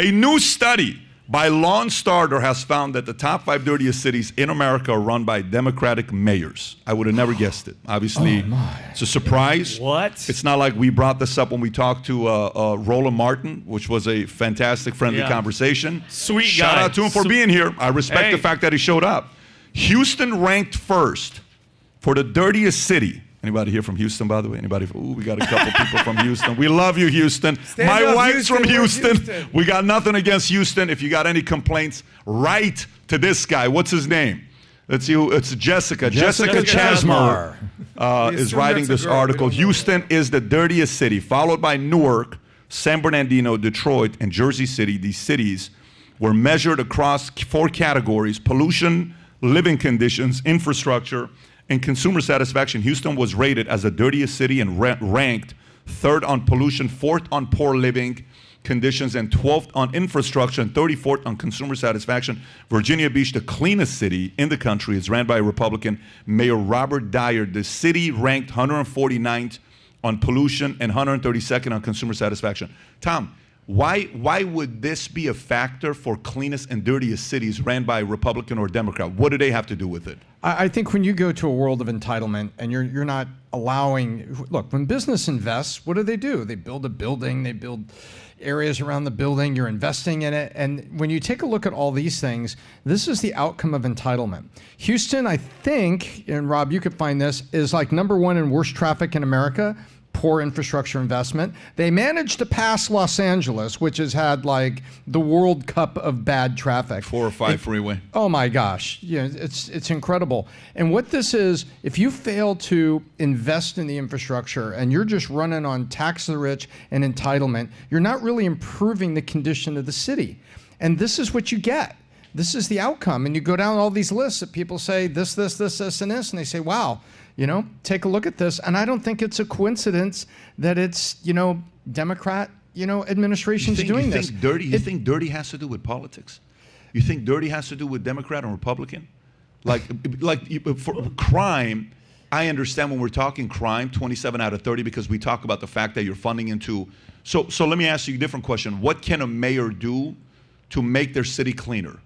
A new study by Lawn Starter has found that the top 5 dirtiest cities in America are run by Democratic mayors. I would have never guessed it. Obviously, it's a surprise. What? It's not like we brought this up when we talked to Roland Martin, which was a fantastic, friendly conversation. Sweet guy. Shout out to him for being here. I respect the fact that he showed up. Houston ranked first for the dirtiest city. Anybody here from Houston, by the way? Anybody? Ooh, we got a couple people from Houston. We love you, Houston. My wife's from Houston. We got nothing against Houston. If you got any complaints, write to this guy. What's his name? Let's see. It's Jessica. Jessica Chasmer is writing this article. Houston is the dirtiest city, followed by Newark, San Bernardino, Detroit, and Jersey City. These cities were measured across 4 categories: pollution, living conditions, infrastructure, and consumer satisfaction. Houston was rated as the dirtiest city and ranked 3rd on pollution, 4th on poor living conditions, and 12th on infrastructure, and 34th on consumer satisfaction. Virginia Beach, the cleanest city in the country, is ran by Republican Mayor Robert Dyer. The city ranked 149th on pollution and 132nd on consumer satisfaction. Tom, why would this be a factor for cleanest and dirtiest cities ran by Republican or Democrat? What do they have to do with it? I think when you go to a world of entitlement and you're not allowing, look, when business invests, what do? They build a building, they build areas around the building, you're investing in it. And when you take a look at all these things, this is the outcome of entitlement. Houston, I think, and Rob, you could find this, is like #1 in worst traffic in America. Poor infrastructure investment. They managed to pass Los Angeles, which has had like the World Cup of bad traffic. 4 or 5 freeway. Oh my gosh, it's incredible. And what this is, if you fail to invest in the infrastructure and you're just running on tax the rich and entitlement, you're not really improving the condition of the city. And this is what you get. This is the outcome. And you go down all these lists that people say this, and this, and they say, wow, take a look at this. And I don't think it's a coincidence that it's, Democrat, administrations doing this. You think dirty has to do with politics? You think dirty has to do with Democrat and Republican? For crime, I understand when we're talking crime, 27 out of 30, because we talk about the fact that you're funding into. So let me ask you a different question. What can a mayor do to make their city cleaner?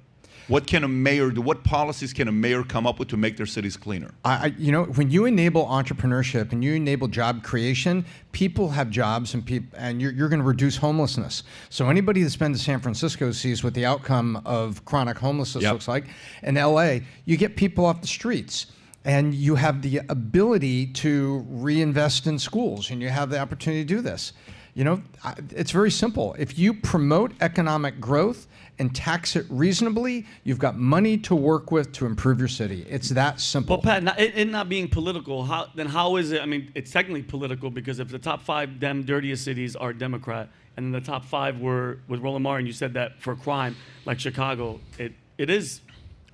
What can a mayor do? What policies can a mayor come up with to make their cities cleaner? When you enable entrepreneurship and you enable job creation, people have jobs and you're going to reduce homelessness. So anybody that's been to San Francisco sees what the outcome of chronic homelessness looks like. In LA, you get people off the streets. And you have the ability to reinvest in schools, and you have the opportunity to do this. It's very simple. If you promote economic growth and tax it reasonably, you've got money to work with to improve your city. It's that simple. Well, Pat, it not being political, how is it? I mean, it's technically political because if the top 5 dirtiest cities are Democrat, and then the top 5 were with Roland Martin, you said that for crime, like Chicago, it is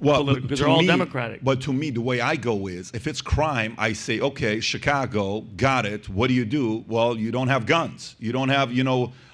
political because they're all Democratic. But to me, the way I go is, if it's crime, I say, okay, Chicago, got it. What do? Well, you don't have guns. You don't have,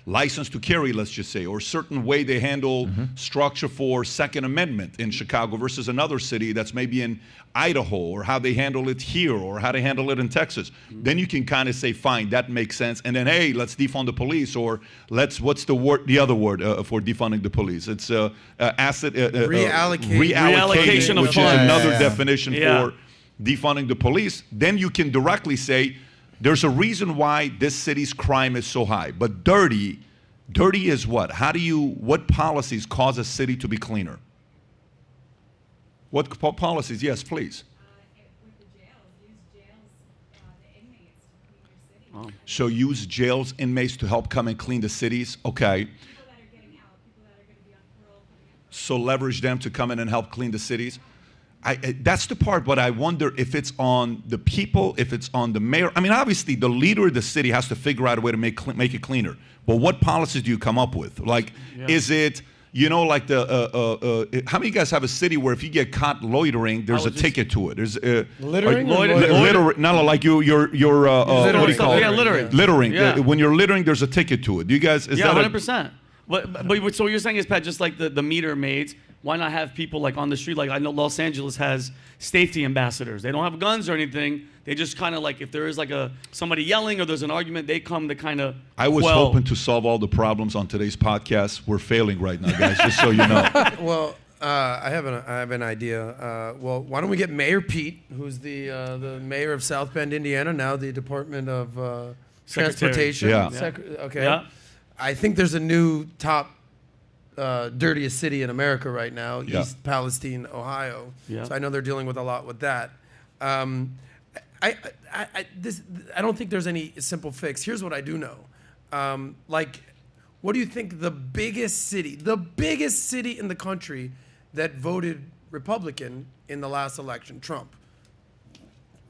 license to carry, let's just say, or certain way they handle structure for Second Amendment in Chicago versus another city that's maybe in Idaho, or how they handle it here, or how they handle it in Texas. Then you can kind of say, fine, that makes sense. And then, hey, let's defund the police, or what's the other word for defunding the police? It's asset reallocation, which is another definition for defunding the police. Then you can directly say, there's a reason why this city's crime is so high. But dirty is what? What policies cause a city to be cleaner? What policies? Yes, please. With the jails, use jails, the inmates to clean your city. So use jails, inmates to help come and clean the cities? Okay. People that are getting out, people that are going to be on parole. So leverage them to come in and help clean the cities? That's the part, but I wonder if it's on the people, if it's on the mayor. I mean, obviously, the leader of the city has to figure out a way to make it cleaner. But what policies do you come up with? Is it, like how many of you guys have a city where if you get caught loitering, there's a ticket to it? There's littering? Littering. No, like you're what do you call it? Yeah, littering. Littering. Yeah. When you're littering, there's a ticket to it. Do you guys? Is that 100%. But so what you're saying is, Pat, just like the meter maids, why not have people like on the street? Like I know Los Angeles has safety ambassadors. They don't have guns or anything. They just kind of like if there is like somebody yelling or there's an argument, they come to kind of. I was hoping to solve all the problems on today's podcast. We're failing right now, guys. Just so you know. Well, I have an idea. Well, why don't we get Mayor Pete, who's the mayor of South Bend, Indiana, now the Department of Transportation. Yeah. Okay. Yeah. I think there's a new top dirtiest city in America right now, Yeah. East Palestine, Ohio. Yeah. So I know they're dealing with a lot with that. I don't think there's any simple fix. Here's what I do know. What do you think the biggest city in the country that voted Republican in the last election, Trump?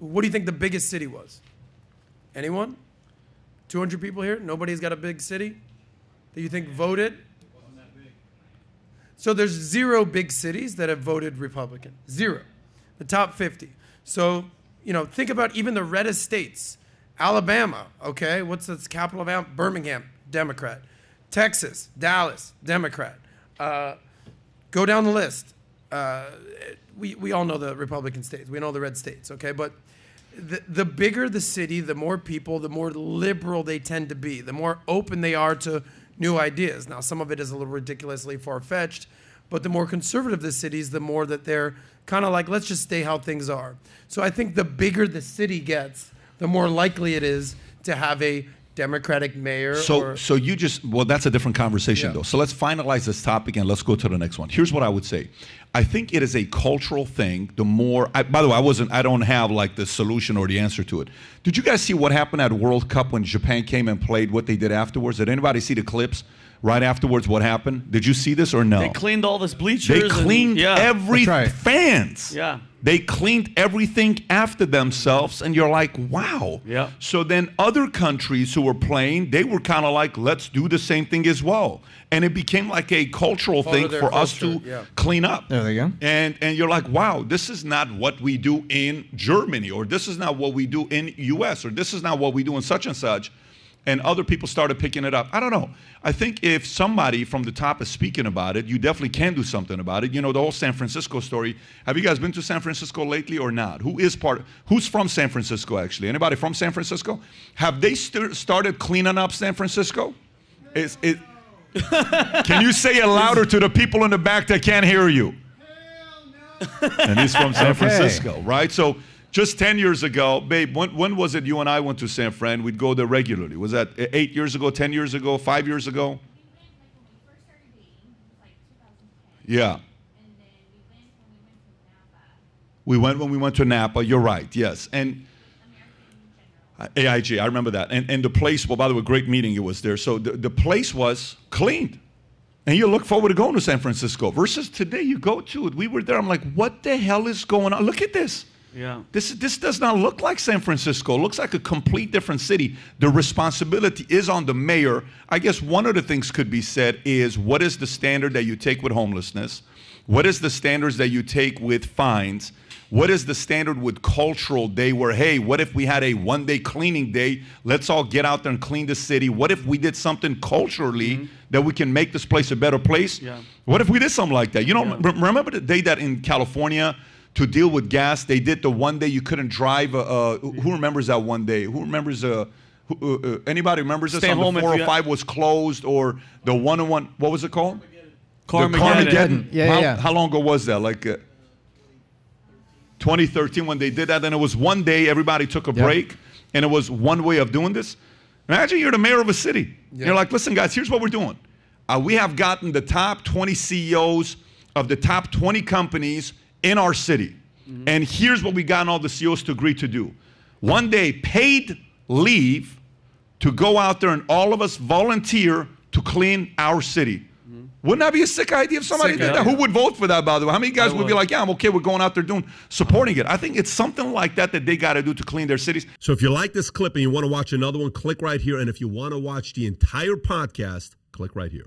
What do you think the biggest city was? Anyone? 200 people here? Nobody's got a big city that you think voted? So there's 0 big cities that have voted Republican. 0. The top 50. So, think about even the reddest states. Alabama, okay? What's the capital of Alabama? Birmingham, Democrat. Texas, Dallas, Democrat. Go down the list. We all know the Republican states. We know the red states, okay? But the bigger the city, the more people, the more liberal they tend to be, the more open they are to new ideas. Now, some of it is a little ridiculously far-fetched, but the more conservative the cities, the more that they're kind of like, let's just stay how things are. So I think the bigger the city gets, the more likely it is to have a Democratic mayor. So that's a different conversation though. So let's finalize this topic and let's go to the next one. Here's what I would say. I think it is a cultural thing. By the way, I don't have like the solution or the answer to it. Did you guys see what happened at World Cup when Japan came and played, what they did afterwards? Did anybody see the clips right afterwards, what happened? Did you see this or no? They cleaned all this bleachers. They cleaned fans. Yeah. They cleaned everything after themselves, and you're like, wow. Yeah. So then other countries who were playing, they were kind of like, let's do the same thing as well. And it became like a cultural thing for us to clean up. There they go. And you're like, wow, this is not what we do in Germany, or this is not what we do in US, or this is not what we do in such and such. And other people started picking it up. I don't know. I think if somebody from the top is speaking about it, you definitely can do something about it. The whole San Francisco story. Have you guys been to San Francisco lately or not? Who's from San Francisco, actually? Anybody from San Francisco? Have they started cleaning up San Francisco? Can you say it louder to the people in the back that can't hear you? Hell no. And he's from San Francisco, right? So just 10 years ago, babe, when was it you and I went to San Fran? We'd go there regularly. Was that 8 years ago, 10 years ago, 5 years ago? Yeah. And then we went when we went to Napa. We went when we went to Napa. You're right, yes. And AIG, I remember that. And the place, well, by the way, great meeting it was there. So the place was cleaned. And you look forward to going to San Francisco. Versus today, you go to it. We were there. I'm like, what the hell is going on? Look at this. Yeah. This does not look like San Francisco. It looks like a complete different city. The responsibility is on the mayor. I guess one of the things could be said is, what is the standard that you take with homelessness? What is the standards that you take with fines? What is the standard with cultural day where, hey, what if we had a one-day cleaning day? Let's all get out there and clean the city. What if we did something culturally that we can make this place a better place? Yeah. What if we did something like that? Remember the day that in California, to deal with gas, they did the one day you couldn't drive. Who remembers that one day? Who remembers? Anybody remembers this? Stay home the 405 was closed, or the 101. What was it called? Carmageddon. Yeah. How long ago was that? Like 2013 when they did that, and it was one day. Everybody took a break, and it was one way of doing this. Imagine you're the mayor of a city. You're like, listen, guys, here's what we're doing. We have gotten the top 20 CEOs of the top 20 companies in our city. And here's what we got all the CEOs to agree to do. One day, paid leave to go out there and all of us volunteer to clean our city. Wouldn't that be a sick idea if somebody did that? Who would vote for that, by the way? How many guys would be like, yeah, I'm okay with going out there supporting it? I think it's something like that they got to do to clean their cities. So if you like this clip and you want to watch another one, click right here. And if you want to watch the entire podcast, click right here.